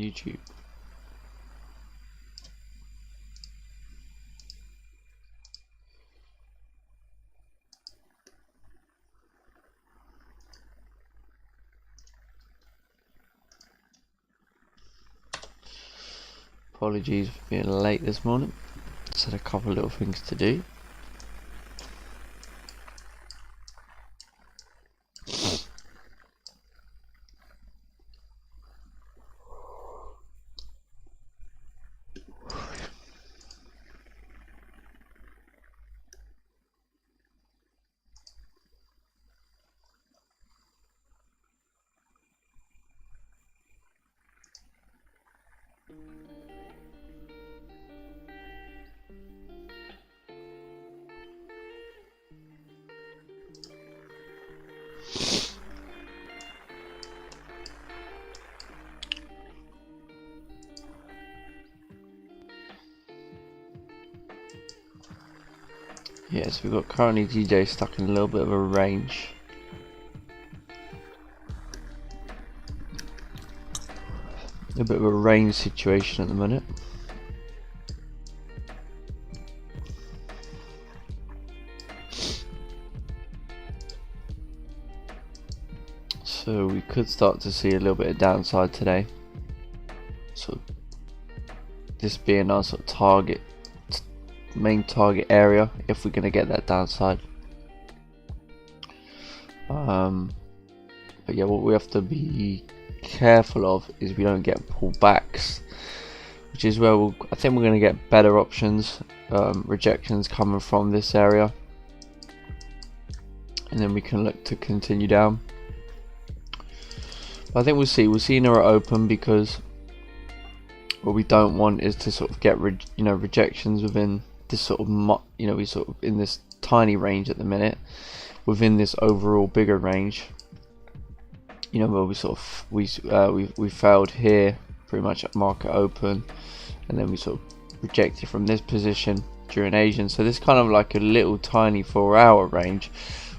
YouTube. Apologies for being late this morning. Just had a couple of little things to do. Yes, we've got currently DJ stuck in a little bit of a range. A bit of a range situation at the minute. So we could start to see a little bit of downside today. So this being our sort of target, main target area, if we're going to get that downside. But yeah, what we have to be careful of is we don't get pullbacks, which is where I think we're going to get better options, rejections coming from this area, and then we can look to continue down. But I think we'll see in our open, because what we don't want is to sort of get rejections within this sort of we sort of in this tiny range at the minute, within this overall bigger range. Where we sort of we failed here pretty much at market open, and then we sort of rejected from this position during Asian. So this kind of like a little tiny 4-hour range.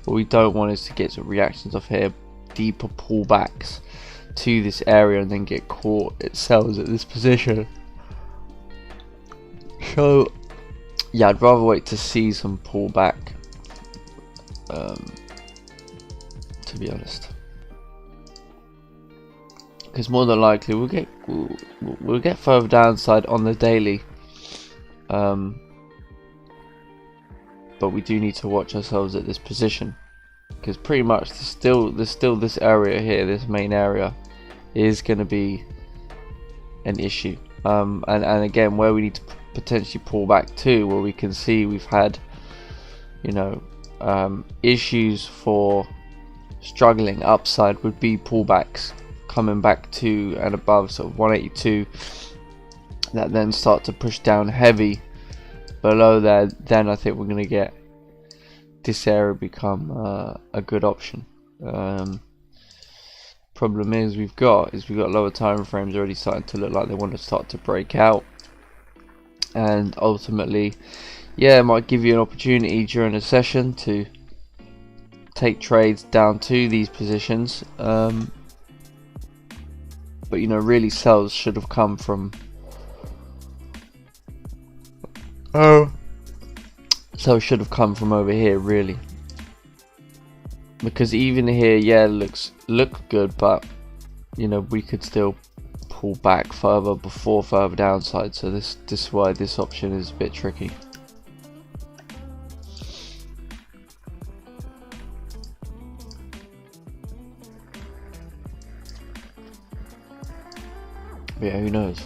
What we don't want is to get some reactions off here, deeper pullbacks to this area, and then get caught it sells at this position. So yeah, I'd rather wait to see some pullback, to be honest, because more than likely we'll get further downside on the daily, but we do need to watch ourselves at this position, because pretty much there's still this area here, this main area, is going to be an issue, and again, where we need to potentially pull back to, where we can see we've had issues for struggling upside, would be pullbacks coming back to and above sort of 182, that then start to push down heavy below there. Then I think we're going to get this area become a good option. Problem is we've got lower time frames already starting to look like they want to start to break out, and ultimately, yeah, it might give you an opportunity during a session to take trades down to these positions, but really sells should have come from should have come from over here, really, because even here, yeah, look good, but we could still pull back further before further downside. So this is why this option is a bit tricky. But yeah, who knows?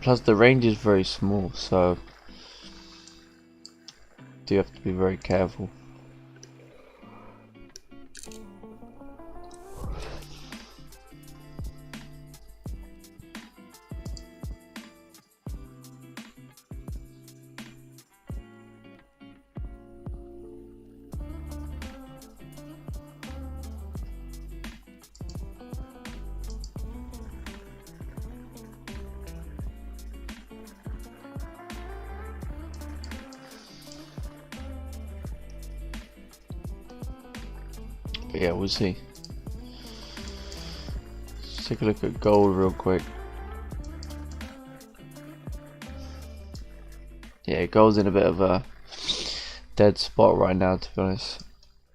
Plus the range is very small, so do have to be very careful. But yeah, we'll see. Let's take a look at gold real quick. Yeah, gold's in a bit of a dead spot right now, to be honest.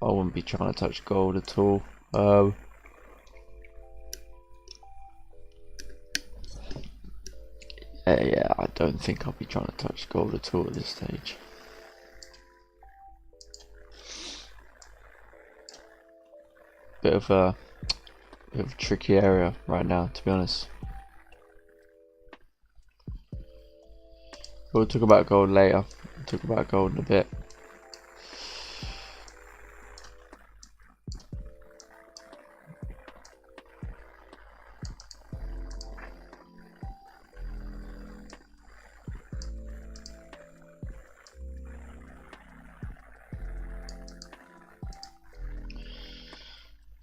I wouldn't be trying to touch gold at all. Yeah, I don't think I'll be trying to touch gold at all at this stage. Bit of a tricky area right now, to be honest. We'll talk about gold later. We'll talk about gold in a bit.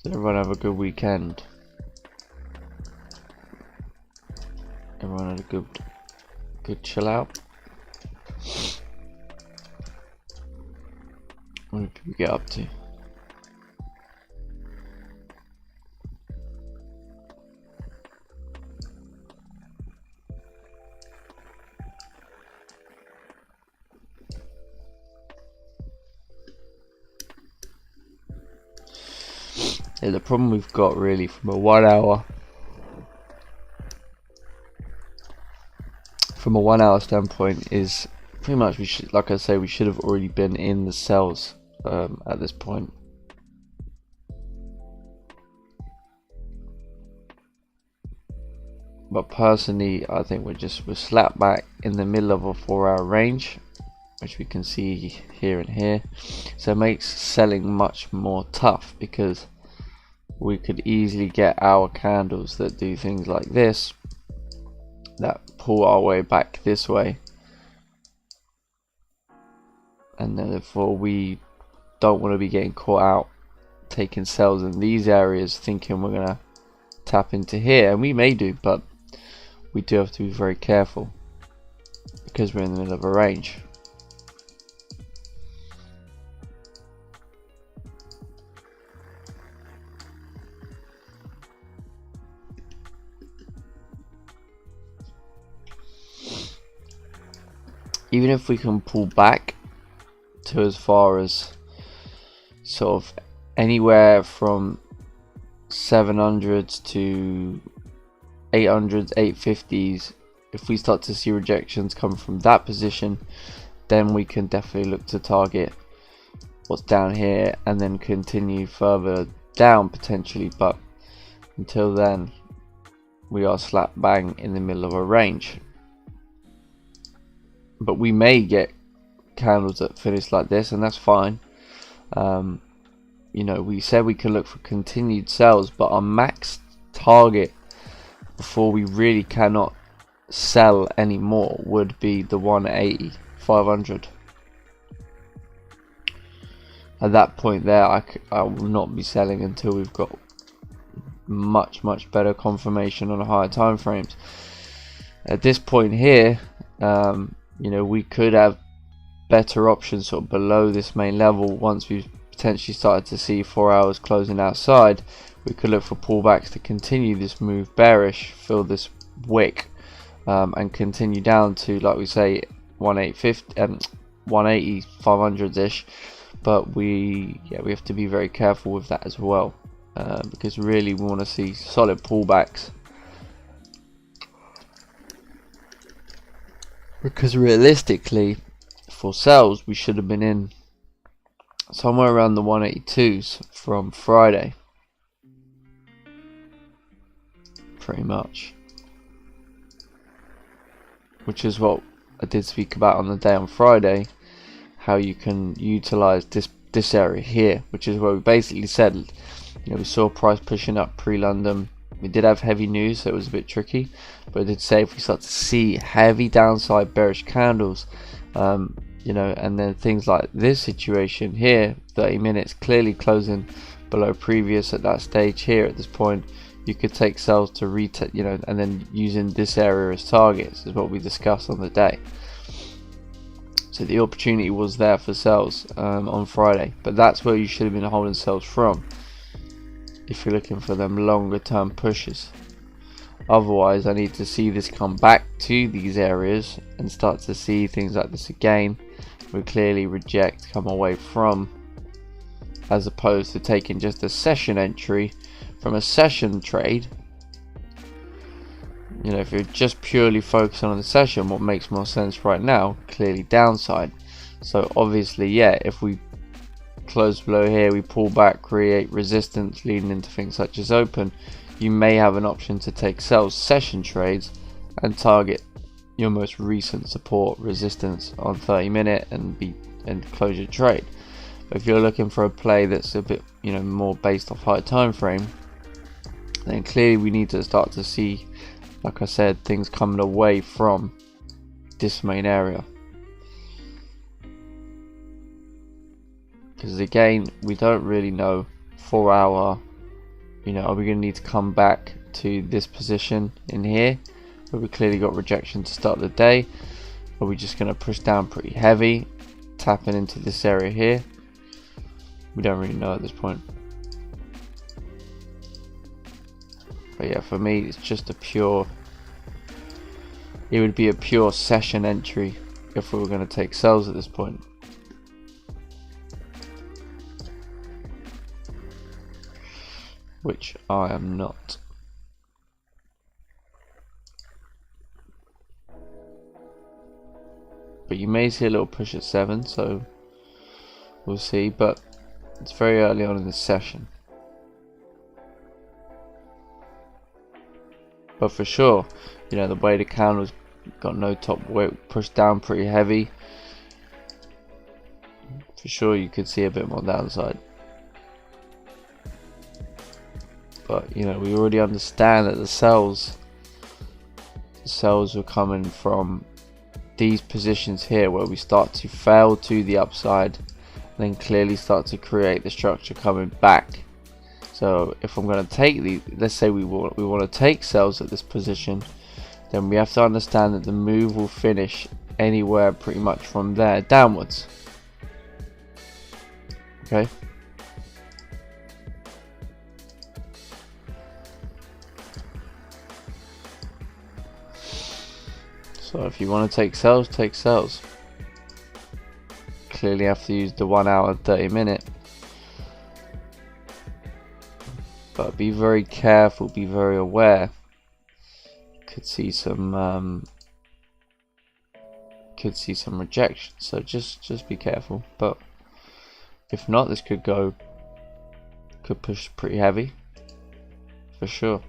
Did everyone have a good weekend? Everyone had a good chill out? What did people get up to? Yeah, the problem we've got really from a 1 hour standpoint is pretty much we should, like I say, we should have already been in the sells at this point. But personally, I think we're slapped back in the middle of a 4-hour range, which we can see here and here. So it makes selling much more tough, because we could easily get our candles that do things like this, that pull our way back this way, and therefore we don't want to be getting caught out taking sells in these areas thinking we're gonna tap into here, and we may do, but we do have to be very careful because we're in the middle of a range. Even if we can pull back to as far as sort of anywhere from 700s to 800s, 850s, if we start to see rejections come from that position, then we can definitely look to target what's down here and then continue further down potentially. But until then, we are slap bang in the middle of a range. But we may get candles that finish like this, and that's fine. You know, we said we could look for continued sells, but our max target before we really cannot sell anymore would be the 180, 500. At that point there, I will not be selling until we've got much better confirmation on higher time frames. At this point here, you know, we could have better options sort of below this main level. Once we've potentially started to see 4 hours closing outside, we could look for pullbacks to continue this move bearish, fill this wick, and continue down to, like we say, 180, 500 ish. But we have to be very careful with that as well, because really we want to see solid pullbacks. Because realistically, for sells, we should have been in somewhere around the 182s from Friday, pretty much, which is what I did speak about on the day on Friday, how you can utilize this area here, which is where we basically said, you know, we saw price pushing up pre-London. We did have heavy news, so it was a bit tricky, but I did say if we start to see heavy downside bearish candles, you know, and then things like this situation here, 30 minutes clearly closing below previous at that stage here at this point, you could take sells to retest, you know, and then using this area as targets is what we discussed on the day. So the opportunity was there for sells on Friday, but that's where you should have been holding sells from. if you're looking for them longer term pushes. Otherwise, I need to see this come back to these areas and start to see things like this again. We clearly reject, come away from, as opposed to taking just a session entry from a session trade. You know, if you're just purely focusing on the session, what makes more sense right now? Clearly downside. So obviously, yeah, if we close below here, we pull back, create resistance leading into things such as open, you may have an option to take sell session trades and target your most recent support resistance on 30-minute and close your trade. But if you're looking for a play that's a bit, you know, more based off high time frame, then clearly we need to start to see, like I said, things coming away from this main area. Because again, we don't really know 4 hour, you know, are we going to need to come back to this position in here where we clearly got rejection to start the day? Are we just going to push down pretty heavy, tapping into this area here? We don't really know at this point. But yeah, for me, it's just a pure, it would be a pure session entry if we were going to take sells at this point. Which I am not. But you may see a little push at 7, so we'll see. But it's very early on in the session. But for sure, you know, the way the candle's got no top weight, pushed down pretty heavy, for sure you could see a bit more downside. But you know, we already understand that the sells were coming from these positions here where we start to fail to the upside, then clearly start to create the structure coming back. So if I'm going to take the, let's say we want to take sells at this position, then we have to understand that the move will finish anywhere pretty much from there downwards. Okay. So if you want to take sells, take sells. Clearly have to use the 1 hour 30-minute. But be very careful, be very aware. Could see some rejection. So just be careful. But if not, this could push pretty heavy for sure.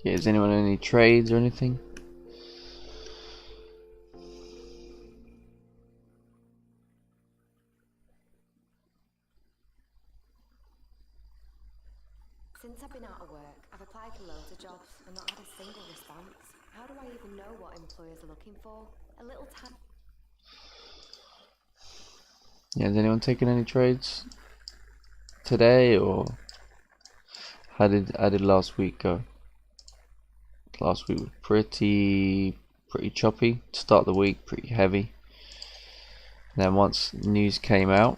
Yeah, is anyone in any trades or anything? Since I've been out of work, I've applied for loads of jobs and not had a single response. How do I even know what employers are looking for? A little time. Yeah, has anyone taken any trades today, or how did last week go? Last week was pretty choppy. Start the week pretty heavy. And then once news came out,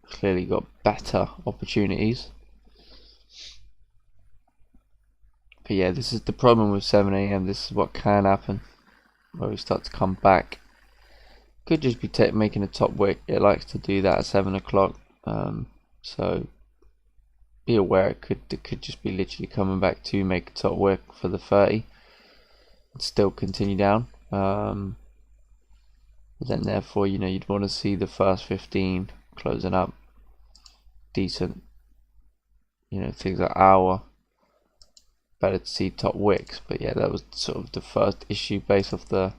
clearly got better opportunities. But yeah, this is the problem with 7 AM. This is what can happen, where we start to come back. Could just be making a top wick. It likes to do that at 7 o'clock. So be aware it could just be literally coming back to make a top wick for the 30 and still continue down. Then therefore, you'd want to see the first 15 closing up decent. Things like hour, better to see top wicks. But yeah, that was sort of the first issue based off the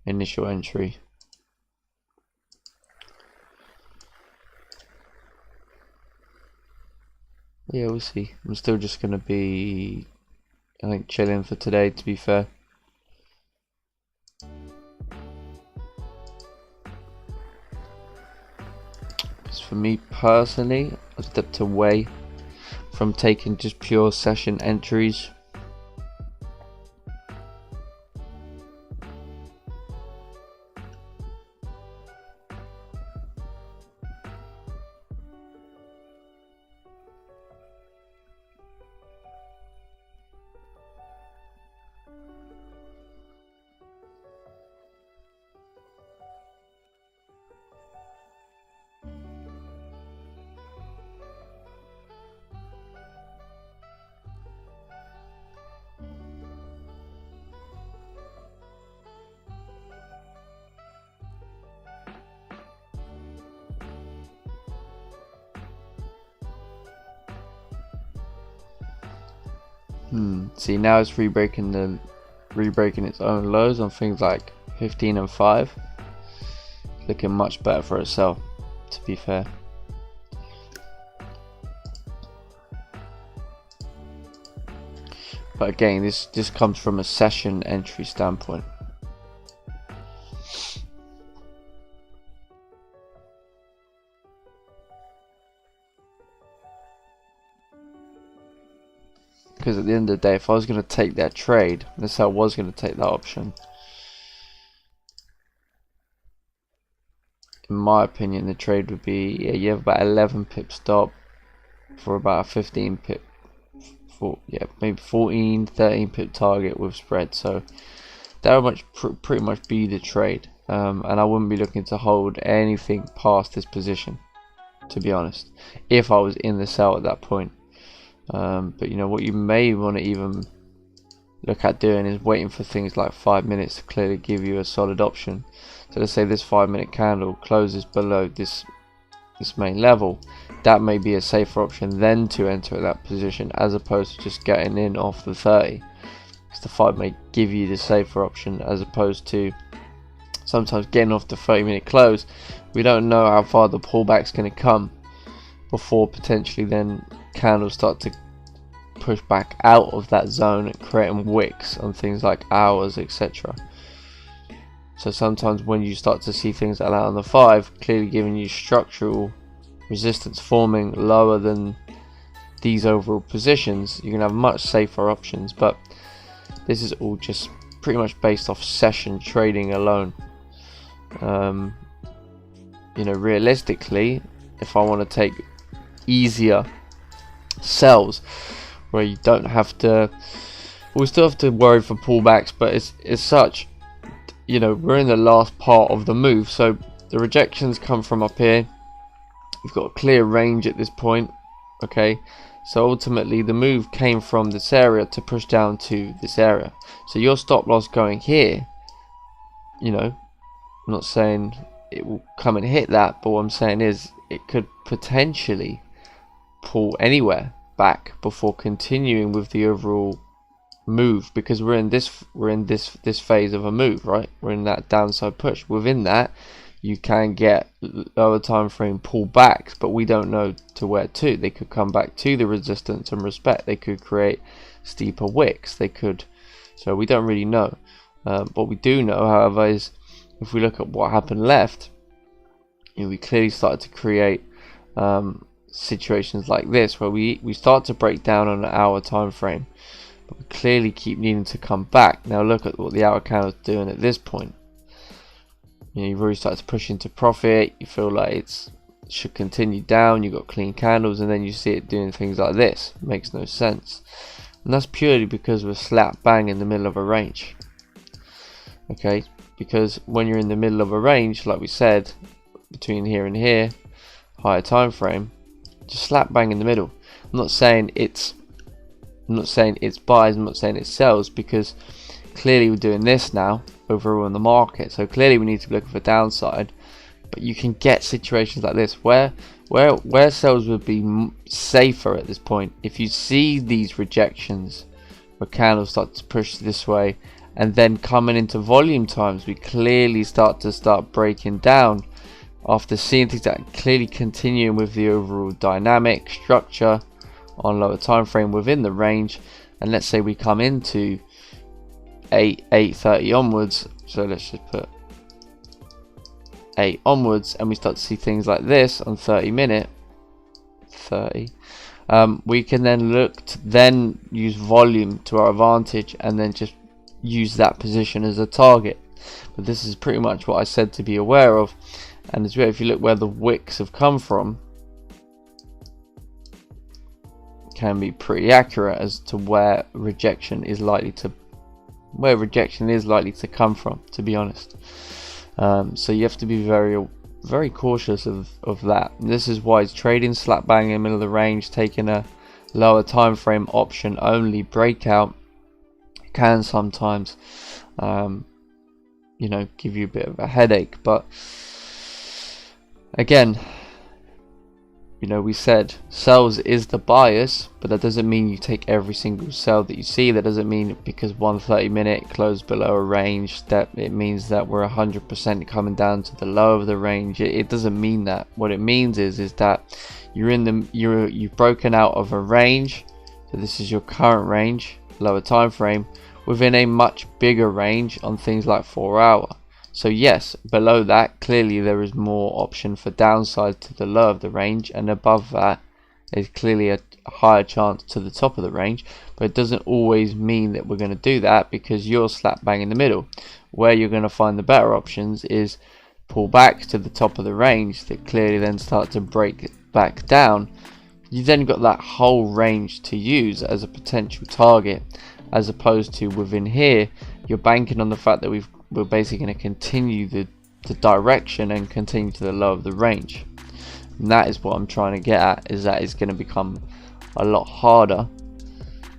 initial entry. Yeah, we'll see. I'm still just gonna be, I think, chilling for today, to be fair. Because for me personally, I stepped away from taking just pure session entries. See, now it's rebreaking its own lows on things like 15 and 5. Looking much better for itself, to be fair. But again, this comes from a session entry standpoint. Because at the end of the day, if I was going to take that trade, let's say I was going to take that option, in my opinion, the trade would be, yeah, you have about 11 pip stop for about a 15 pip, maybe 14, 13 pip target with spread. So that would pretty much be the trade, and I wouldn't be looking to hold anything past this position, to be honest, if I was in the sell at that point. But what you may want to even look at doing is waiting for things like 5 minutes to clearly give you a solid option. So let's say this 5-minute candle closes below this main level, that may be a safer option then to enter that position, as opposed to just getting in off the 30, because the 5 may give you the safer option, as opposed to, sometimes getting off the 30-minute close, we don't know how far the pullback's going to come before potentially then candles start to push back out of that zone, creating wicks on things like hours, etc. So sometimes when you start to see things like that on the 5 clearly giving you structural resistance forming lower than these overall positions, you can have much safer options. But this is all just pretty much based off session trading alone. You know, realistically, if I want to take easier sells where you don't have to, we still have to worry for pullbacks, but it's such, you know, we're in the last part of the move, so the rejections come from up here. We've got a clear range at this point, okay? So ultimately the move came from this area to push down to this area. So your stop loss going here, you know, I'm not saying it will come and hit that, but what I'm saying is it could potentially pull anywhere back before continuing with the overall move, because we're in this phase of a move, right? We're in that downside push. Within that, you can get lower time frame pullbacks, but we don't know to where to. They could come back to the resistance and respect. They could create steeper wicks. They could, so we don't really know. What we do know, however, is if we look at what happened left, you know, we clearly started to create situations like this where we start to break down on an hour time frame, but we clearly keep needing to come back. Now look at what the hour candle is doing at this point. You know, you've already started to push into profit. You feel like it should continue down. You've got clean candles, and then you see it doing things like this. It makes no sense, and that's purely because we're slap bang in the middle of a range. Okay, because when you're in the middle of a range, like we said, between here and here, higher time frame, just slap bang in the middle. I'm not saying it's buys, I'm not saying it sells, because clearly we're doing this now overall in the market, so clearly we need to be looking for downside. But you can get situations like this where sells would be safer at this point. If you see these rejections where candles start to push this way, and then coming into volume times, we clearly start breaking down after seeing things that clearly continuing with the overall dynamic structure on lower time frame within the range. And let's say we come into 8:30 onwards, so let's just put 8 onwards, and we start to see things like this on 30-minute 30. We can then look to then use volume to our advantage and then just use that position as a target. But this is pretty much what I said to be aware of. And as well, if you look where the wicks have come from, can be pretty accurate as to where rejection is likely to come from, to be honest. So you have to be very cautious of that. And this is why it's trading slap bang in the middle of the range, taking a lower time frame option only breakout can sometimes you know, give you a bit of a headache. But again, you know, we said sells is the bias, but that doesn't mean you take every single sell that you see. That doesn't mean because 130-minute closed below a range that it means that we're 100% coming down to the low of the range. It doesn't mean that. What it means is that you've broken out of a range. So this is your current range, lower time frame, within a much bigger range on things like 4 hour. So yes, below that clearly there is more option for downside to the low of the range, and above that is clearly a higher chance to the top of the range. But it doesn't always mean that we're going to do that, because you're slap bang in the middle. Where you're going to find the better options is pull back to the top of the range that clearly then start to break back down. You've then got that whole range to use as a potential target, as opposed to within here you're banking on the fact that we're basically going to continue the direction and continue to the low of the range. And that is what I'm trying to get at, is that it's going to become a lot harder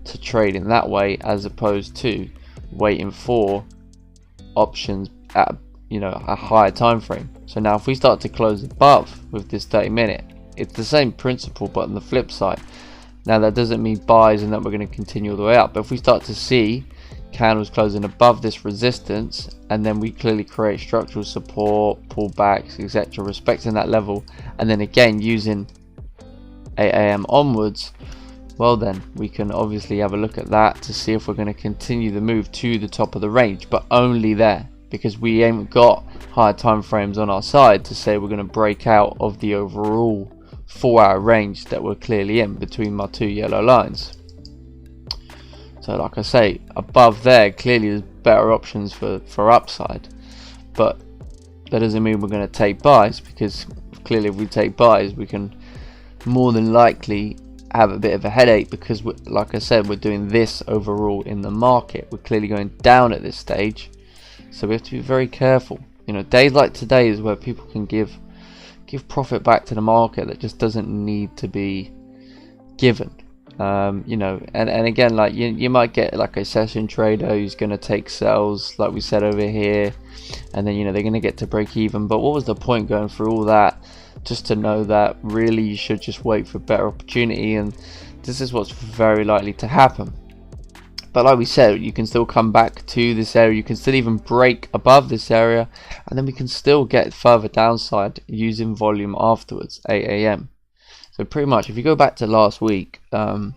to trade in that way, as opposed to waiting for options at, you know, a higher time frame. So now if we start to close above with this 30-minute, it's the same principle but on the flip side. Now that doesn't mean buys and that we're going to continue all the way up, but if we start to see candles closing above this resistance, and then we clearly create structural support, pullbacks, etc., respecting that level, and then again using 8 AM onwards, well then we can obviously have a look at that to see if we're going to continue the move to the top of the range, but only there, because we ain't got higher time frames on our side to say we're going to break out of the overall 4-hour range that we're clearly in between my two yellow lines. So like I say, above there clearly there's better options for upside, but that doesn't mean we're going to take buys, because clearly if we take buys we can more than likely have a bit of a headache, because like I said, we're doing this overall in the market. We're clearly going down at this stage, so we have to be very careful. You know, days like today is where people can give profit back to the market that just doesn't need to be given. You know, and again, like you might get like a session trader who's going to take sells like we said over here, and then, you know, they're going to get to break even. But what was the point going through all that just to know that really you should just wait for better opportunity? And this is what's very likely to happen. But like we said, you can still come back to this area, you can still even break above this area, and then we can still get further downside using volume afterwards, 8 AM. So pretty much, if you go back to last week, the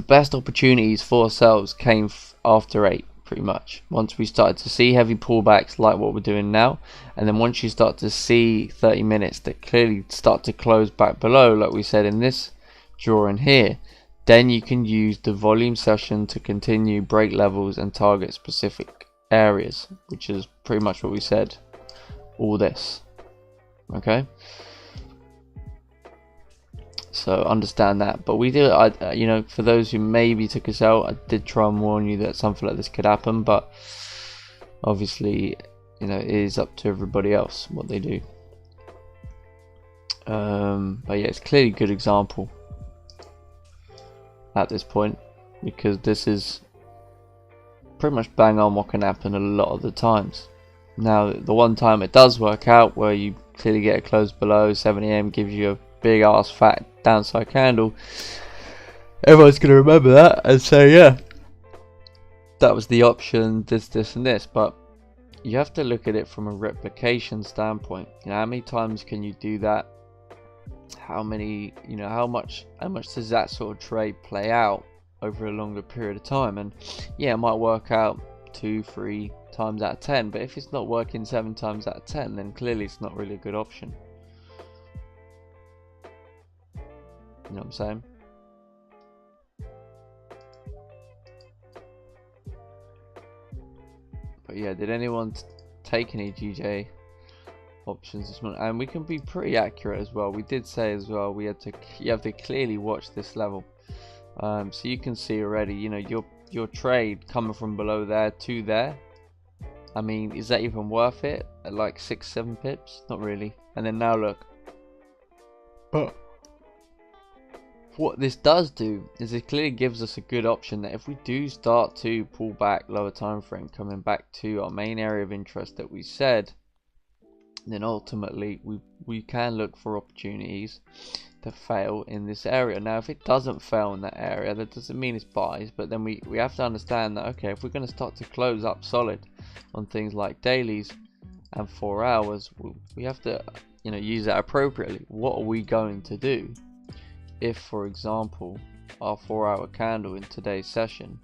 best opportunities for sales came after 8, pretty much. Once we started to see heavy pullbacks like what we're doing now, and then once you start to see 30 minutes that clearly start to close back below, like we said in this drawing here, then you can use the volume session to continue break levels and target specific areas, which is pretty much what we said all this. Okay, so understand that. But we did, you know, for those who maybe took us out, I did try and warn you that something like this could happen, but obviously, you know, it is up to everybody else what they do. But yeah, it's clearly a good example at this point, because this is pretty much bang on what can happen a lot of the times. Now, the one time it does work out where you clearly get a close below 7 AM, gives you a big ass fat downside candle, everyone's gonna remember that and say, yeah, that was the option, this and this. But you have to look at it from a replication standpoint. You know, how many times can you do that? How many, you know, how much does that sort of trade play out over a longer period of time? And yeah, it might work out 2-3 times out of 10, but if it's not working 7 times out of 10, then clearly it's not really a good option. You know what I'm saying? But yeah, did anyone take any GJ options this morning? And we can be pretty accurate as well. We did say as well you have to clearly watch this level, so you can see already, you know, your trade coming from below there to there. I mean, is that even worth it at like 6-7 pips? Not really. And then now look, but what this does do is it clearly gives us a good option that if we do start to pull back lower time frame, coming back to our main area of interest that we said, then ultimately we can look for opportunities to fail in this area. Now, if it doesn't fail in that area, that doesn't mean it's buys, but then we have to understand that, okay, if we're going to start to close up solid on things like dailies and 4 hours, we have to, you know, use that appropriately. What are we going to do if, for example, our 4-hour candle in today's session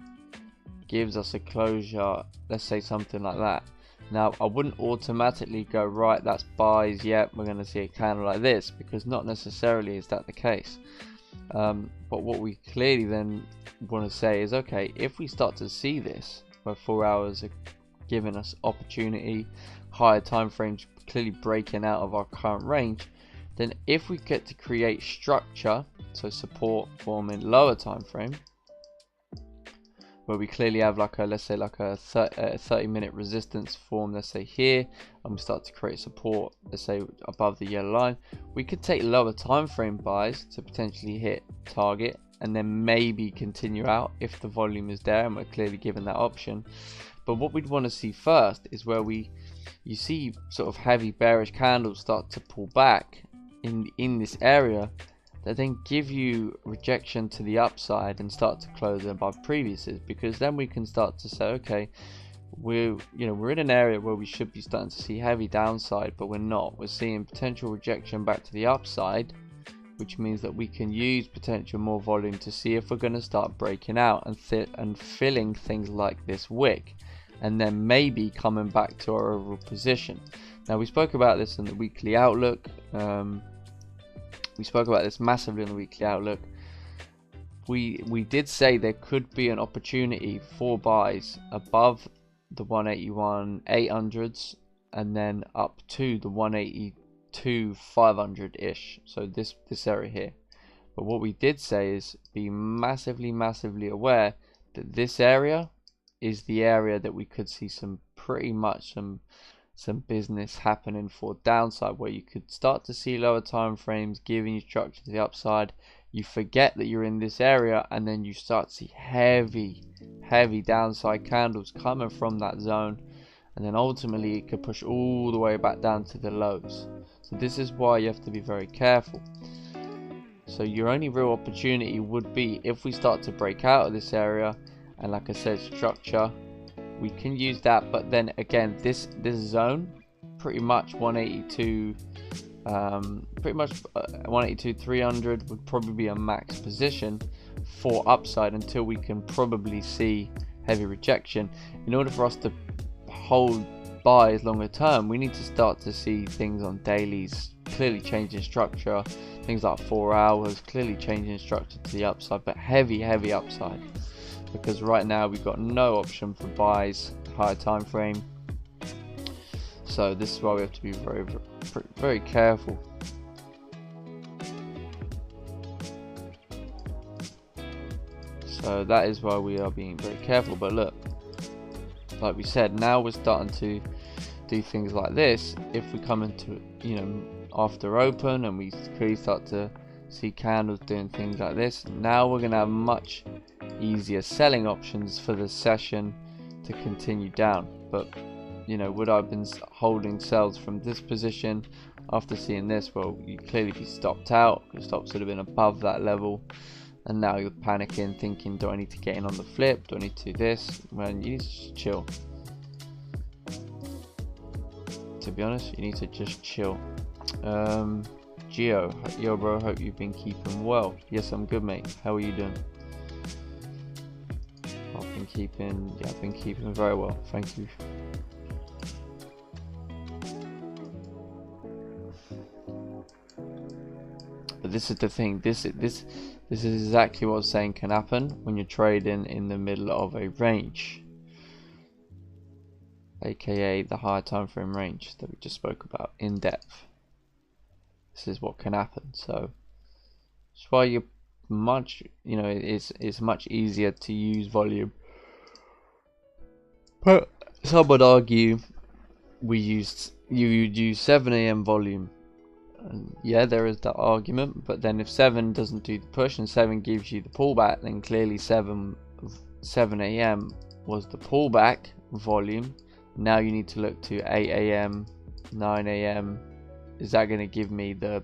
gives us a closure, let's say something like that? Now, I wouldn't automatically go, right, that's buys, yep, we're going to see a candle like this, because not necessarily is that the case. But what we clearly then want to say is, okay, if we start to see this, where 4 hours are giving us opportunity, higher time frames clearly breaking out of our current range, then if we get to create structure, so support forming lower time frame, where we clearly have like a, let's say like a 30-minute resistance form, let's say here, and we start to create support, let's say above the yellow line, we could take lower time frame buys to potentially hit target, and then maybe continue out if the volume is there and we're clearly given that option. But what we'd want to see first is where you see sort of heavy bearish candles start to pull back in this area, that then give you rejection to the upside and start to close above previouses, because then we can start to say, okay, we're in an area where we should be starting to see heavy downside, but we're not. We're seeing potential rejection back to the upside, which means that we can use potential more volume to see if we're going to start breaking out and filling things like this wick, and then maybe coming back to our overall position. Now, we spoke about this in the weekly outlook. We spoke about this massively in the weekly outlook. We did say there could be an opportunity for buys above the 181 800s and then up to the 182 500 ish, so this area here. But what we did say is be massively aware that this area is the area that we could see some business happening for downside, where you could start to see lower time frames giving you structure to the upside. You forget that you're in this area, and then you start to see heavy downside candles coming from that zone, and then ultimately it could push all the way back down to the lows. So this is why you have to be very careful. So your only real opportunity would be if we start to break out of this area, and like I said, structure, we can use that. But then again, this zone, pretty much 182 300 would probably be a max position for upside until we can probably see heavy rejection. In order for us to hold buys longer term, we need to start to see things on dailies clearly changing structure, things like 4 hours clearly changing structure to the upside, but heavy upside, because right now we've got no option for buys higher time frame. So this is why we have to be very careful. So that is why we are being very careful. But look, like we said, now we're starting to do things like this. If we come into, after open and we clearly start to see candles doing things like this, now we're going to have much easier selling options for the session to continue down. But would I have been holding sells from this position after seeing this? Well, you clearly be stopped out. Your stops would have been above that level, and now you're panicking, thinking, do I need to get in on the flip? Do I need to do this? Man, you need to just chill. To be honest, you need to just chill. Geo, yo bro, hope you've been keeping well. Yes, I'm good, mate. How are you doing? I've been keeping very well, thank you. But this is the thing, this is exactly what I was saying can happen when you're trading in the middle of a range, aka the higher time frame range that we just spoke about in depth. This is what can happen. So that's why you're it's much easier to use volume. But some would argue you would use 7 AM volume. And yeah, there is that argument, but then if 7 doesn't do the push and 7 gives you the pullback, then clearly 7 AM was the pullback volume. Now you need to look to 8 AM, 9 AM. Is that going to give me the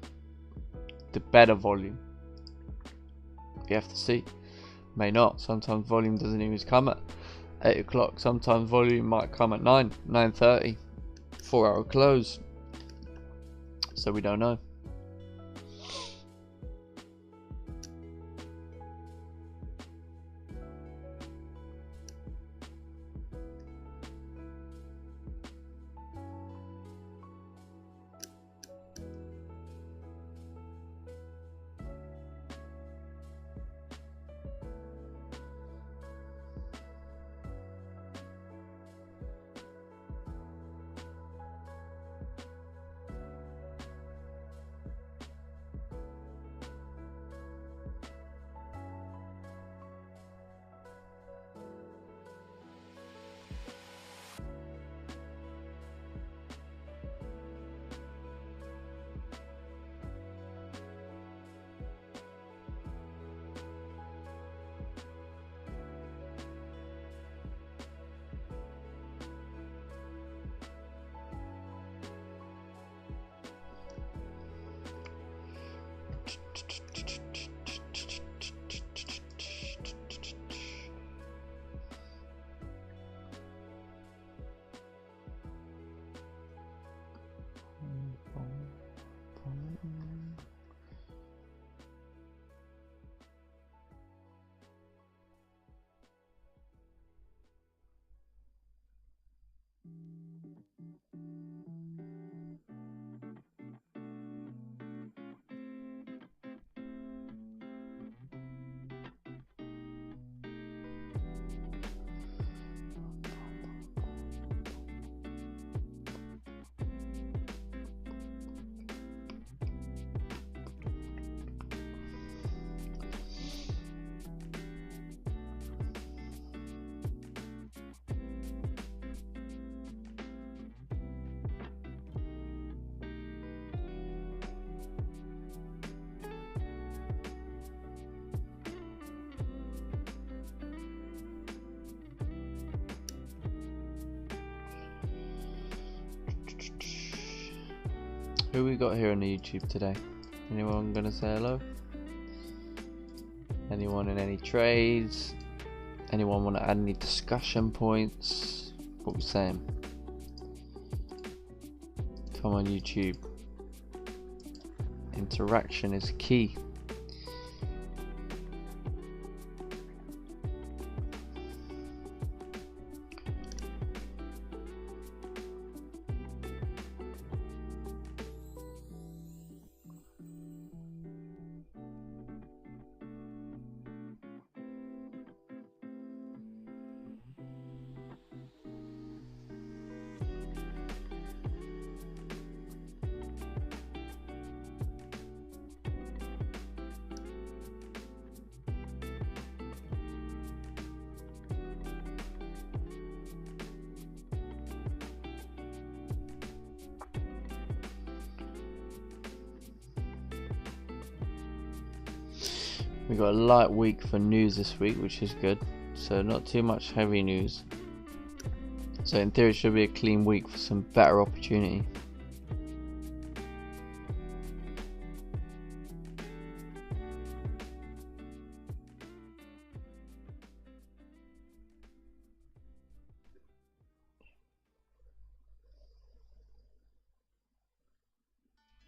better volume? You have to see. May not. Sometimes volume doesn't even come at 8 o'clock. Sometimes volume might come at 9:30, 4 hour close. So we don't know. Who we got here on the YouTube today? Anyone gonna say hello? Anyone in any trades? Anyone want to add any discussion points? What we saying? Come on YouTube. Interaction is key. We got a light week for news this week, which is good. So not too much heavy news. So in theory it should be a clean week for some better opportunity.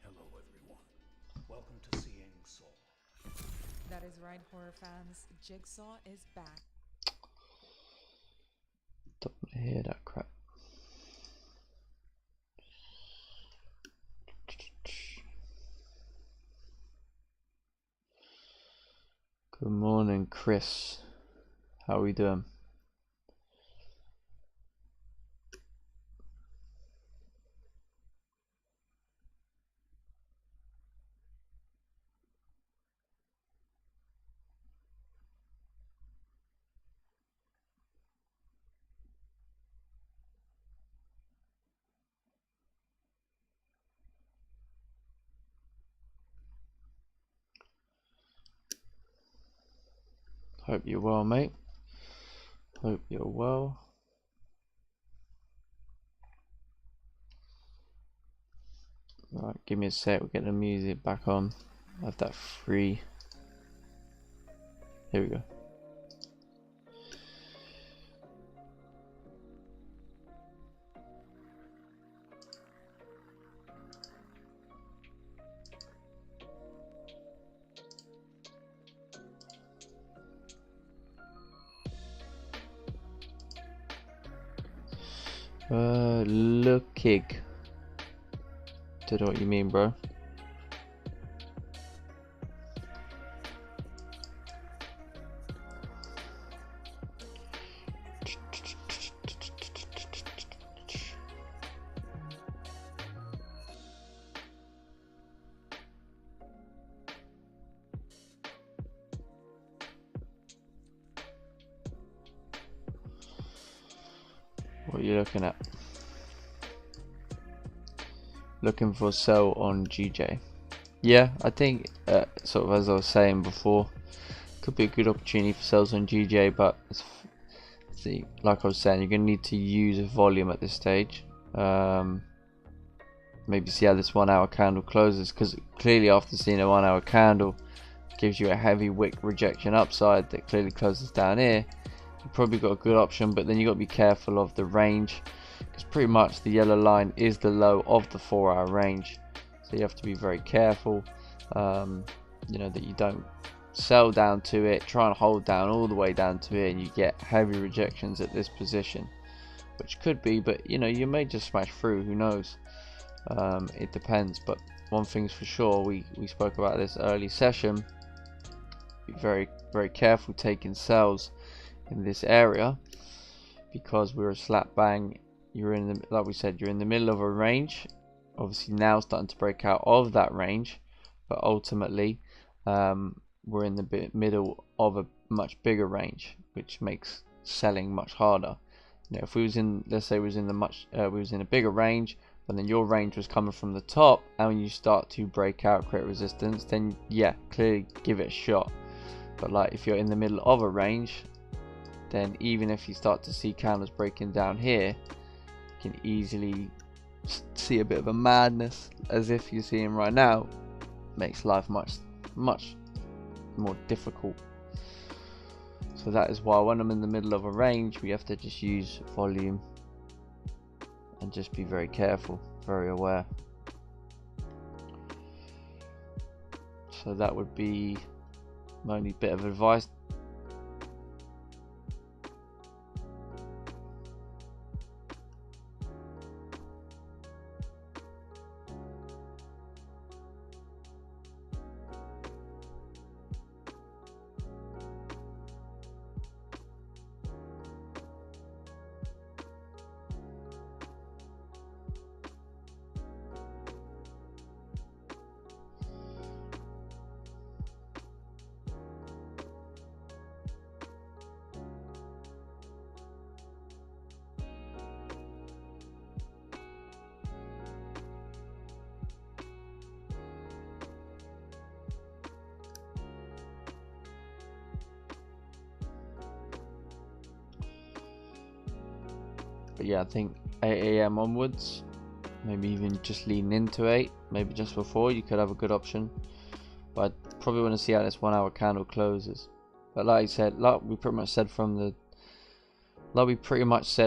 Hello everyone. Welcome to Seeing Saw. That is right, horror fans. Jigsaw is back. Don't want to hear that crap. Good morning, Chris. How are we doing? Hope you're well, mate. Hope you're well. Right, give me a sec, we'll get the music back on. I have that free. Here we go. Lookig. Don't know what you mean, bro. What are you looking at? Looking for a sell on GJ. Yeah, I think sort of as I was saying before, could be a good opportunity for sales on GJ, but see, like I was saying, you're going to need to use volume at this stage. Maybe see how this 1 hour candle closes, because clearly after seeing a 1 hour candle gives you a heavy wick rejection upside that clearly closes down here. You've probably got a good option, but then you got to be careful of the range, because pretty much the yellow line is the low of the 4 hour range, so you have to be very careful, you know, that you don't sell down to it, try and hold down all the way down to it, and you get heavy rejections at this position, which could be, but you know, you may just smash through, who knows. It depends, but one thing's for sure, we spoke about this early session, be very careful taking sells in this area, because we're a slap bang, you're in the, like we said, you're in the middle of a range, obviously now starting to break out of that range, but ultimately we're in the middle of a much bigger range, which makes selling much harder. You know, if we was in, let's say we was in a bigger range, but then your range was coming from the top, and when you start to break out, create resistance, then yeah, clearly give it a shot. But like if you're in the middle of a range, then even if you start to see candles breaking down here, you can easily see a bit of a madness as if you're seeing right now, makes life much more difficult. So that is why when I'm in the middle of a range, we have to just use volume and just be very careful, very aware. So that would be my only bit of advice. But yeah, I think 8 AM onwards, maybe even just leaning into 8, maybe just before, you could have a good option. But I probably want to see how this 1 hour candle closes. But like I said, like we pretty much said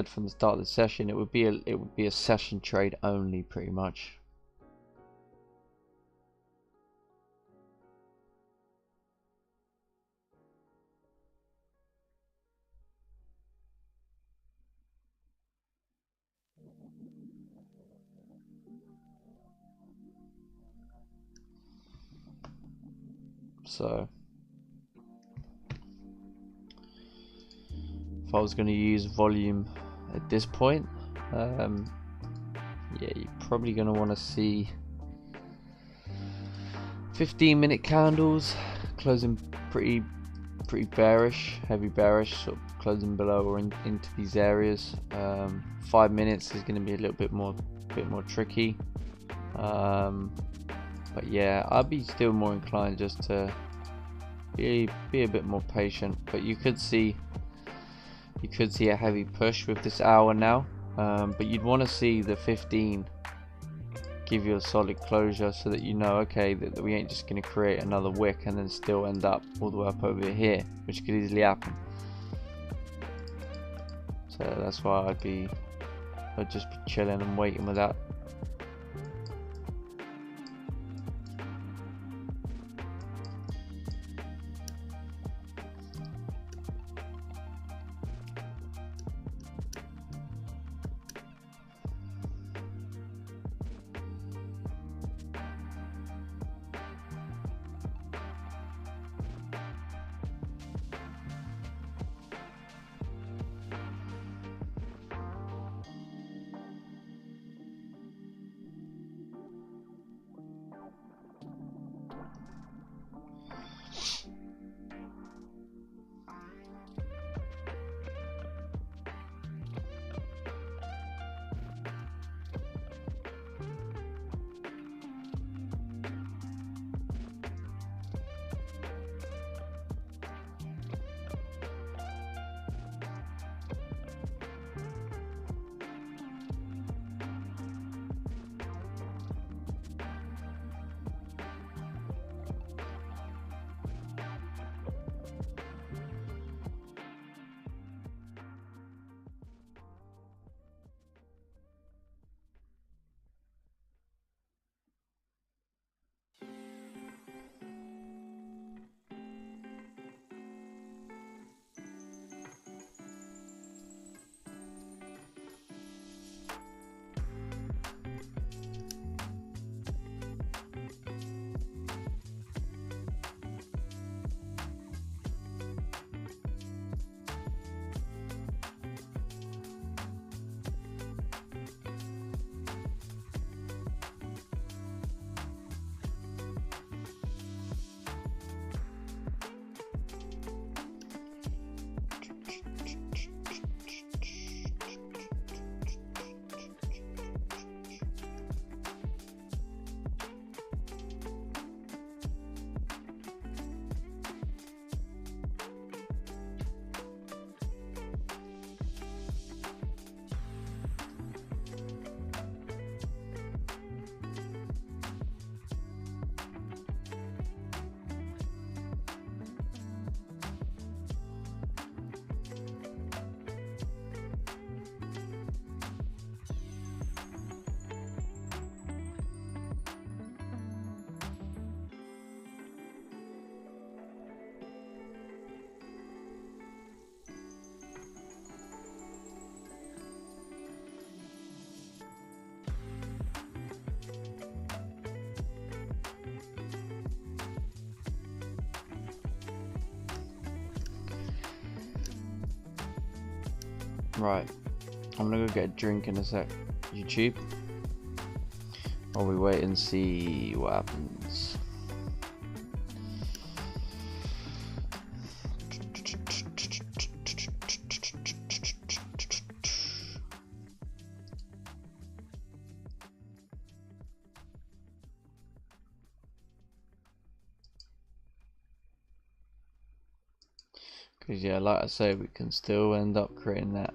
from the start of the session, it would be a session trade only, pretty much. So if I was going to use volume at this point, yeah, you're probably going to want to see 15-minute candles closing pretty bearish, heavy bearish, sort of closing below or into these areas. 5 minutes is going to be a little bit more tricky. But yeah, I'd be still more inclined just to be a bit more patient. But you could see a heavy push with this hour now. But you'd want to see the 15 give you a solid closure so that you know, okay, that we ain't just going to create another wick and then still end up all the way up over here, which could easily happen. So that's why I'd just be chilling and waiting with that. Right, I'm gonna go get a drink in a sec. YouTube, while we wait and see what happens. Because yeah, like I say, we can still end up creating that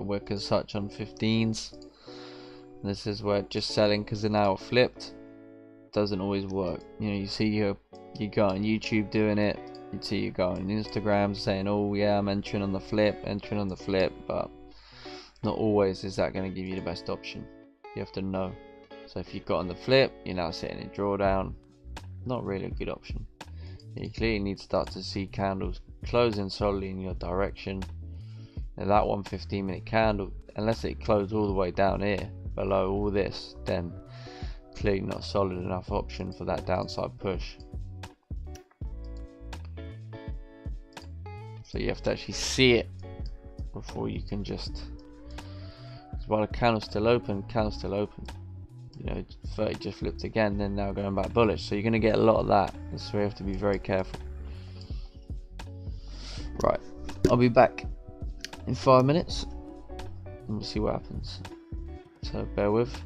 wick as such on 15s. This is where just selling because an hour flipped doesn't always work. You know, you see you go on YouTube doing it, you see you go on Instagram saying, oh yeah, I'm entering on the flip, but not always is that going to give you the best option. You have to know. So if you've got on the flip, you're now sitting in drawdown, not really a good option. You clearly need to start to see candles closing solidly in your direction. Now that 115-minute candle, unless it closed all the way down here below all this, then clearly not a solid enough option for that downside push. So you have to actually see it before you can just, while the candle's still open, you know, 30 just flipped again, then now going back bullish, so you're going to get a lot of that. So we have to be very careful. Right, I'll be back in 5 minutes and we'll see what happens, so bear with.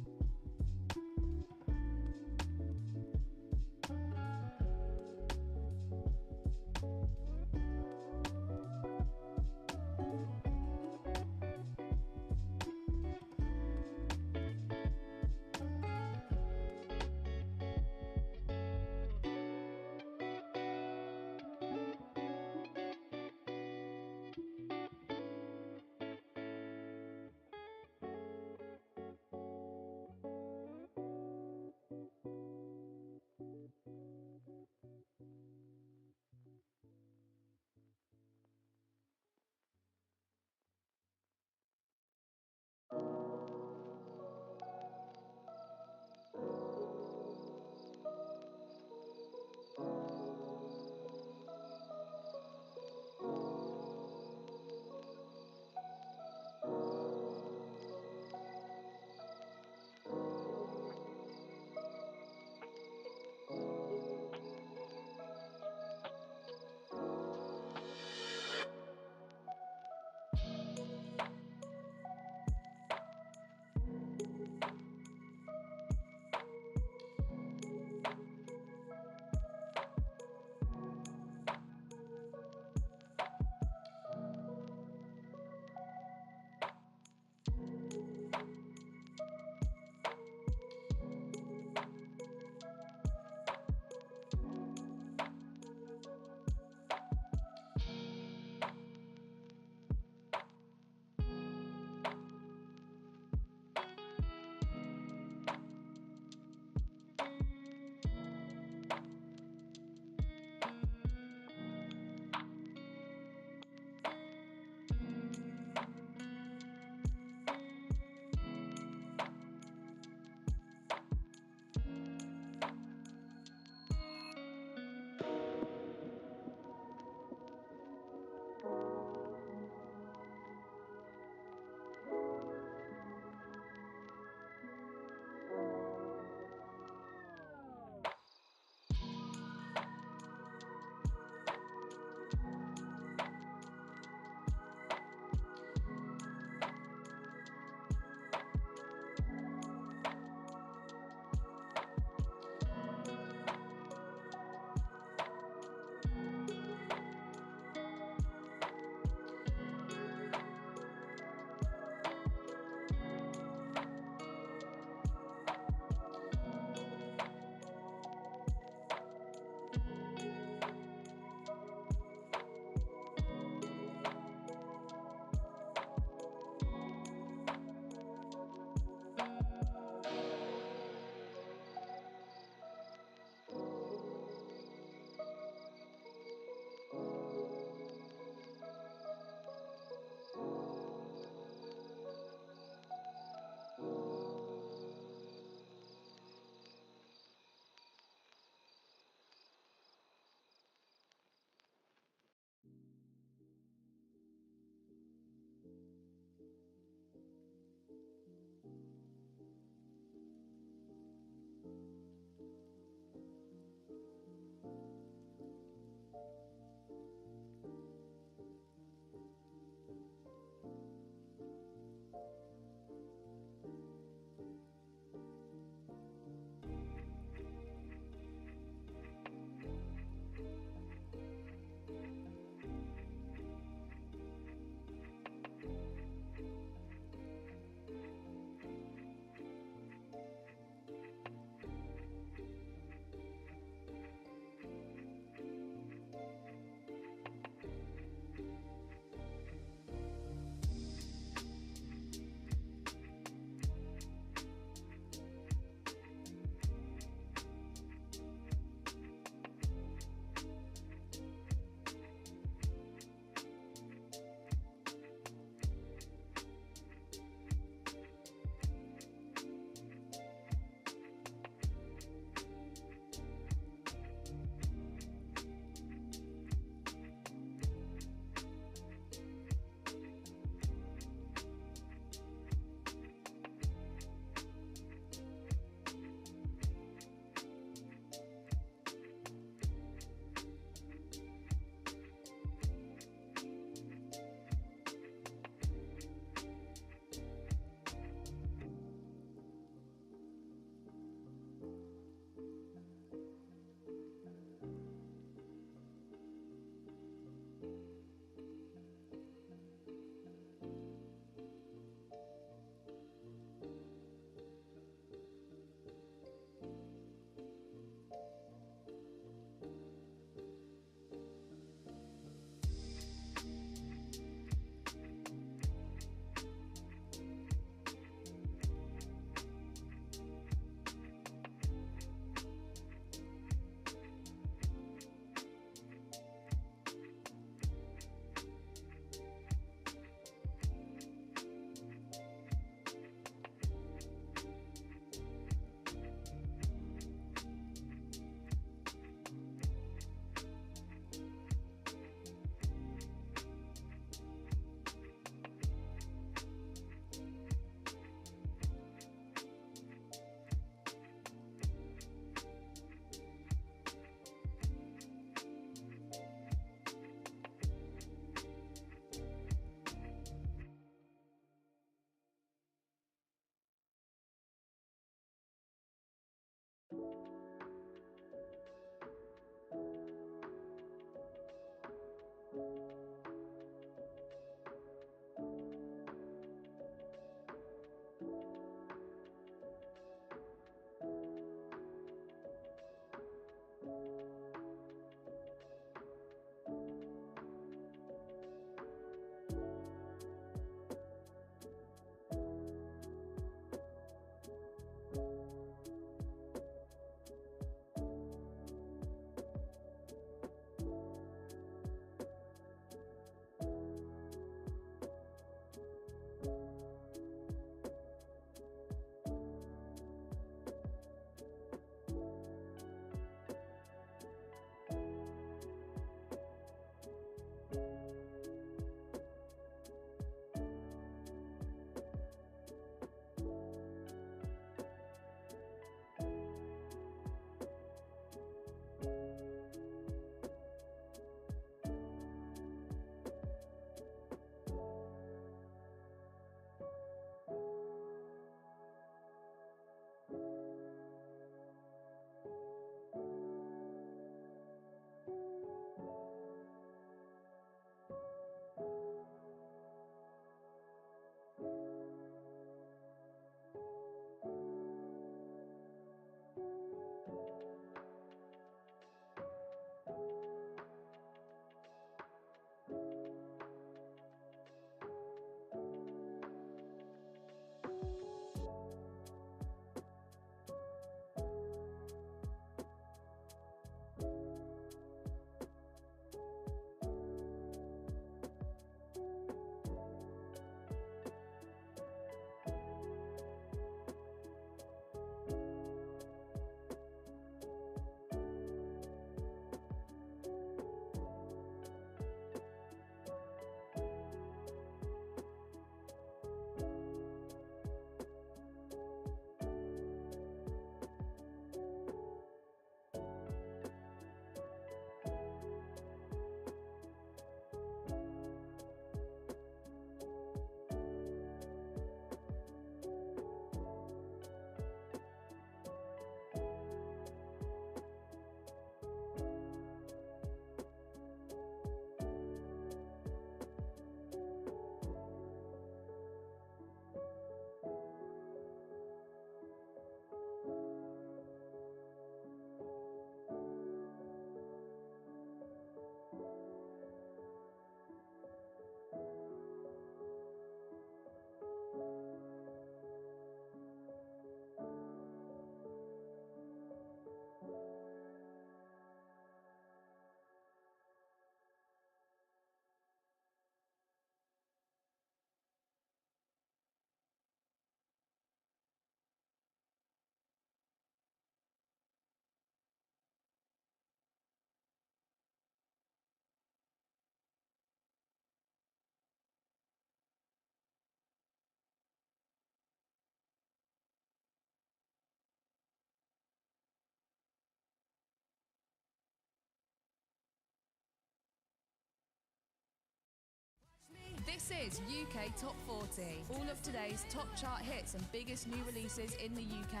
This is UK Top 40. All of today's top chart hits and biggest new releases in the UK.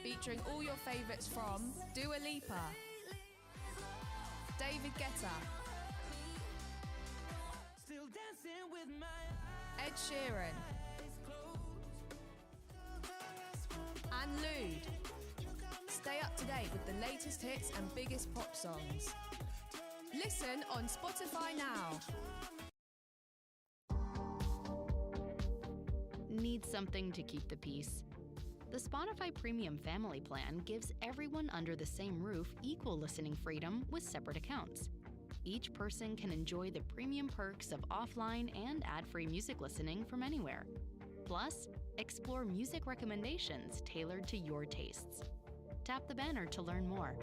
Featuring all your favourites from Dua Lipa, David Guetta, Ed Sheeran, and Lude. Stay up to date with the latest hits and biggest pop songs. Listen on Spotify now. Need something to keep the peace? The Spotify Premium Family Plan gives everyone under the same roof equal listening freedom with separate accounts. Each person can enjoy the premium perks of offline and ad-free music listening from anywhere. Plus, explore music recommendations tailored to your tastes. Tap the banner to learn more.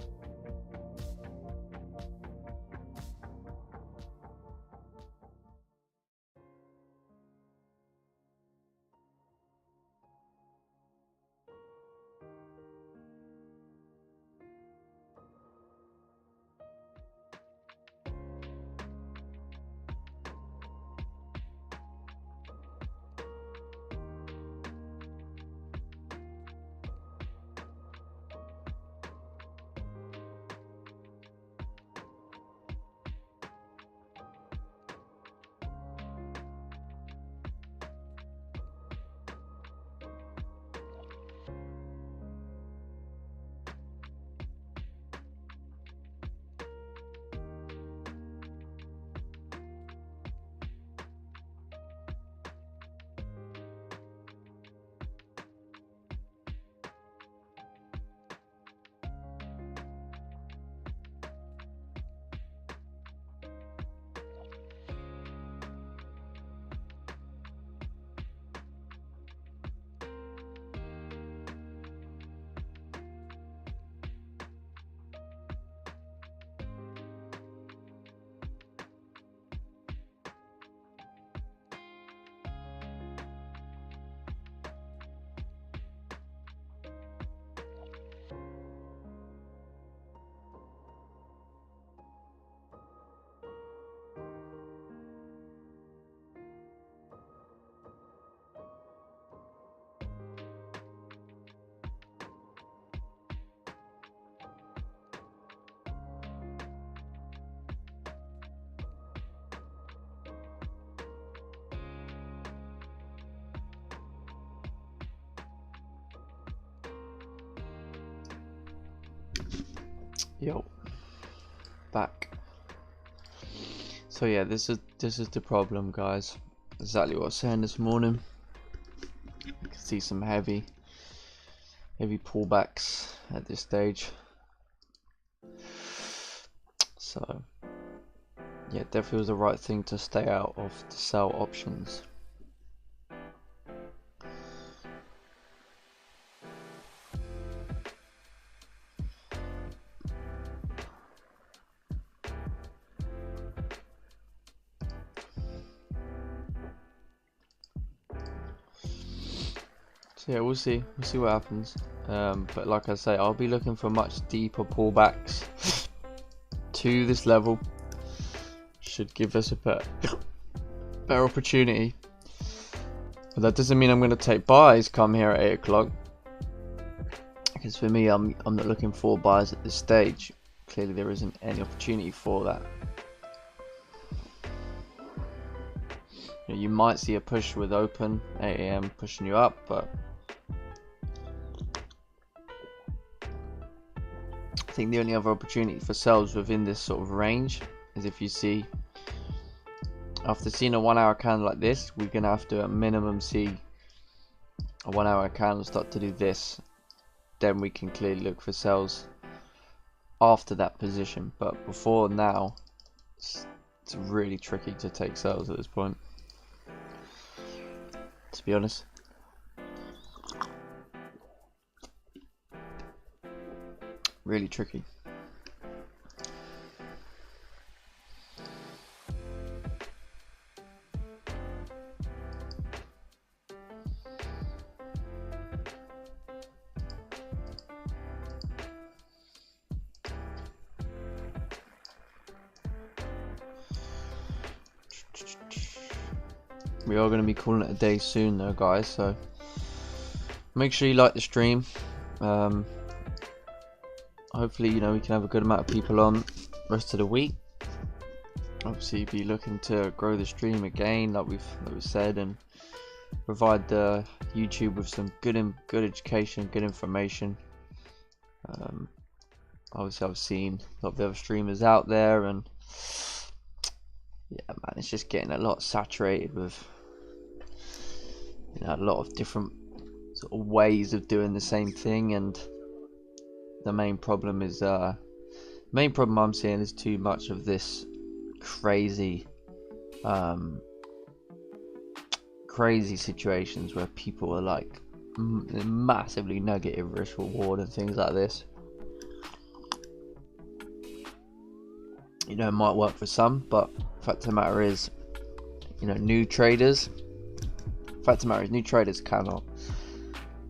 Yo, back. So yeah, this is the problem, guys. Exactly what I was saying this morning. You can see some heavy pullbacks at this stage. So yeah, definitely was the right thing to stay out of the sell options. So yeah, we'll see what happens. But like I say, I'll be looking for much deeper pullbacks to this level. Should give us a better opportunity. But that doesn't mean I'm going to take buys come here at 8 o'clock. Because for me, I'm not looking for buys at this stage. Clearly there isn't any opportunity for that. You might see a push with open 8 AM pushing you up, but I think the only other opportunity for sells within this sort of range is if you see, after seeing a 1 hour candle like this, we're going to have to at minimum see a 1 hour candle start to do this. Then we can clearly look for sells after that position. But before now, it's really tricky to take sells at this point, to be honest. Really tricky. we are going to be calling it a day soon though, guys, so make sure you like the stream. Hopefully, you know, we can have a good amount of people on rest of the week. Obviously be looking to grow the stream again, like we've said, and provide the YouTube with some good education, good information. Obviously I've seen a lot of the other streamers out there, and yeah, man, it's just getting a lot saturated with, you know, a lot of different sort of ways of doing the same thing. And the main problem is main problem I'm seeing is too much of this crazy crazy situations where people are like massively negative risk reward and things like this. You know, it might work for some, but the fact of the matter is, you know, new traders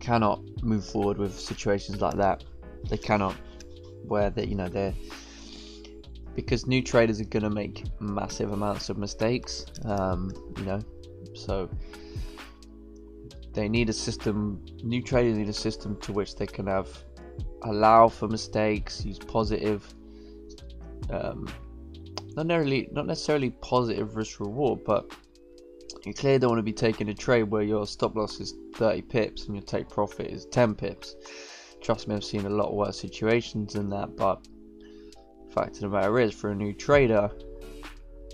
cannot move forward with situations like that. They cannot, where they, you know, because new traders are going to make massive amounts of mistakes, you know, so they need a system. New traders need a system to which they can allow for mistakes, use positive, not necessarily positive risk reward, but you clearly don't want to be taking a trade where your stop loss is 30 pips and your take profit is 10 pips. Trust me, I've seen a lot worse situations than that, but the fact of the matter is, for a new trader,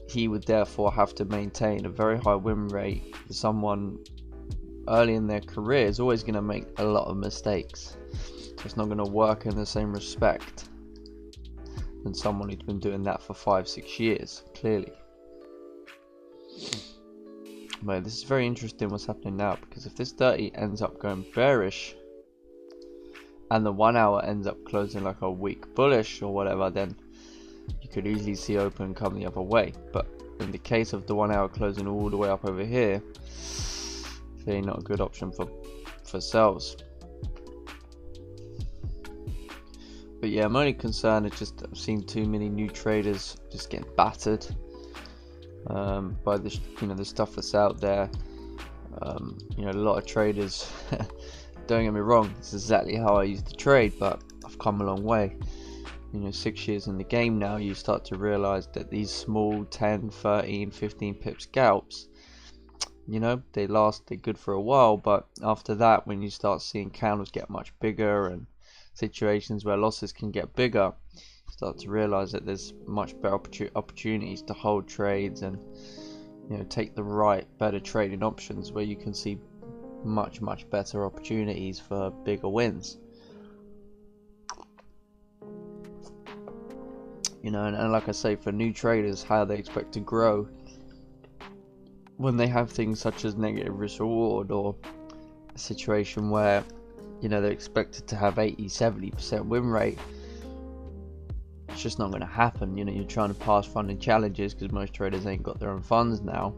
he would therefore have to maintain a very high win rate. Someone early in their career is always going to make a lot of mistakes, so it's not going to work in the same respect than someone who's been doing that for 5-6 years, clearly. But this is very interesting what's happening now, because if this 30 ends up going bearish and the 1 hour ends up closing like a weak bullish or whatever, then you could easily see open come the other way. But in the case of the 1 hour closing all the way up over here, clearly not a good option for sells. But yeah, my only concern is just I've seen too many new traders just getting battered by this, you know, the stuff that's out there. You know, a lot of traders don't get me wrong, it's exactly how I used to trade, but I've come a long way. You know, 6 years in the game now, you start to realize that these small 10, 13, 15 pip scalps, you know, they're good for a while, but after that, when you start seeing candles get much bigger and situations where losses can get bigger, you start to realize that there's much better opportunities to hold trades and, you know, take the better trading options where you can see much better opportunities for bigger wins. You know, and like I say, for new traders, how they expect to grow when they have things such as negative risk reward, or a situation where, you know, they're expected to have 80-70% win rate. It's just not going to happen. You know, you're trying to pass funding challenges because most traders ain't got their own funds now.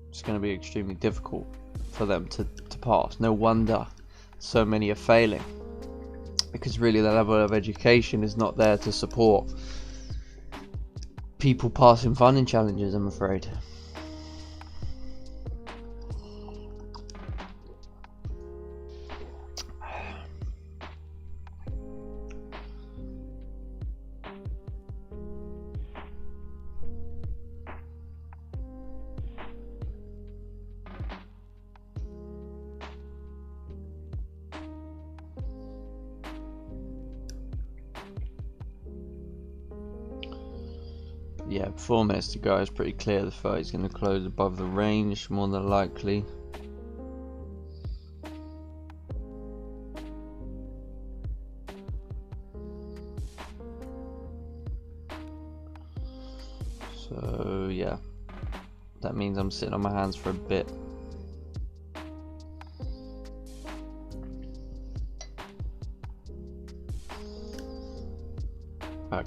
It's going to be extremely difficult for them to pass. No wonder so many are failing, because really the level of education is not there to support people passing funding challenges, I'm afraid. Yeah, 4 minutes to go. It's pretty clear the 30 is going to close above the range, more than likely. So yeah, that means I'm sitting on my hands for a bit.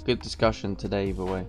Good discussion today either way.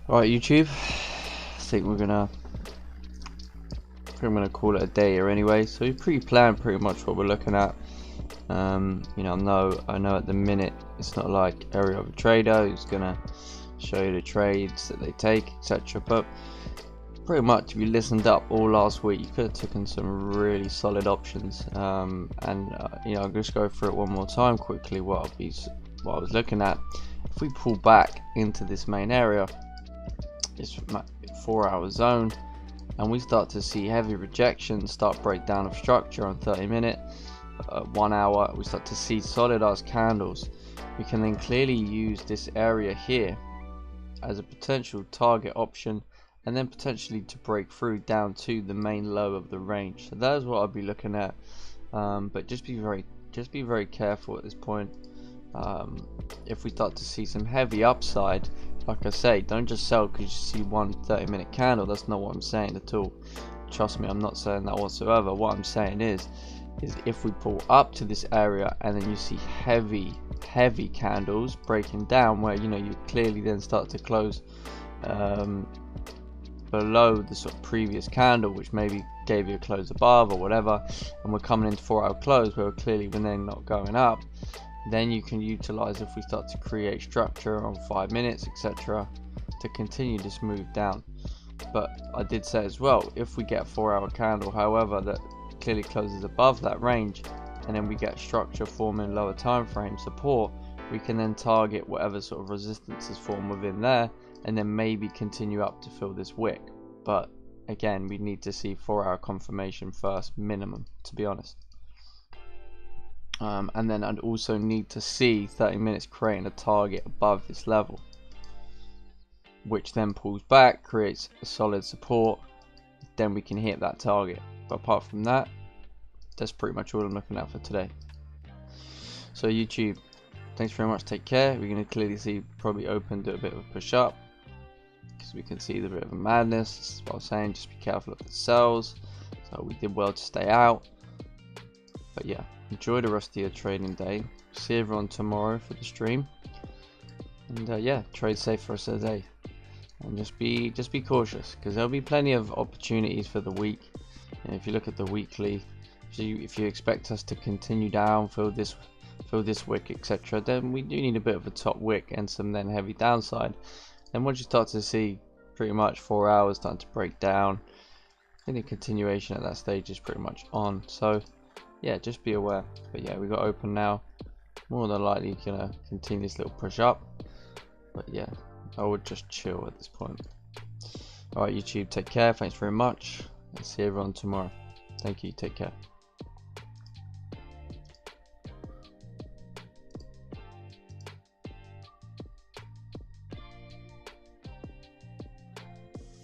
Alright, YouTube, I think I'm gonna call it a day here anyway. So we pre-planned pretty much what we're looking at. You know, I know at the minute it's not like every other trader who's gonna show you the trades that they take, etc. But pretty much, if you listened up all last week, you could have taken some really solid options. You know, I'll just go through it one more time quickly. What I was looking at. If we pull back into this main area, this 4-hour zone, and we start to see heavy rejection, start breakdown of structure on 30-minute, 1 hour, we start to see solid ass candles. We can then clearly use this area here as a potential target option, and then potentially to break through down to the main low of the range. So that is what I'll be looking at. But just be very careful at this point. If we start to see some heavy upside, like I say, don't just sell because you see one 30-minute candle. That's not what I'm saying at all. Trust me, I'm not saying that whatsoever. What I'm saying is if we pull up to this area and then you see heavy candles breaking down, where you know you clearly then start to close below the sort of previous candle, which maybe gave you a close above or whatever, and we're coming into 4-hour close where we're clearly then not going up, then you can utilize, if we start to create structure on 5 minutes, etc., to continue this move down. But I did say as well, if we get a 4-hour candle, however, that clearly closes above that range, and then we get structure forming lower time frame support, we can then target whatever sort of resistance is formed within there, and then maybe continue up to fill this wick. But again, we need to see 4-hour confirmation first, minimum, to be honest. And then I'd also need to see 30 minutes creating a target above this level, which then pulls back, creates a solid support, then we can hit that target. But apart from that, that's pretty much all I'm looking at for today. So YouTube, thanks very much, take care. We're going to clearly see probably open, do a bit of a push up, because we can see the bit of a madness. This is what I was saying, just be careful of the sells. So we did well to stay out. But yeah, enjoy the rest of your trading day. See everyone tomorrow for the stream. And yeah, trade safe for us today. And just be cautious, because there'll be plenty of opportunities for the week. And if you look at the weekly, if you expect us to continue down, fill this wick, etc., then we do need a bit of a top wick and some then heavy downside. And once you start to see pretty much 4 hours starting to break down, I think the continuation at that stage is pretty much on. So yeah, just be aware. But yeah, we got open now. More than likely gonna continue this little push up. But yeah, I would just chill at this point. Alright YouTube, take care, thanks very much, and see everyone tomorrow. Thank you, take care.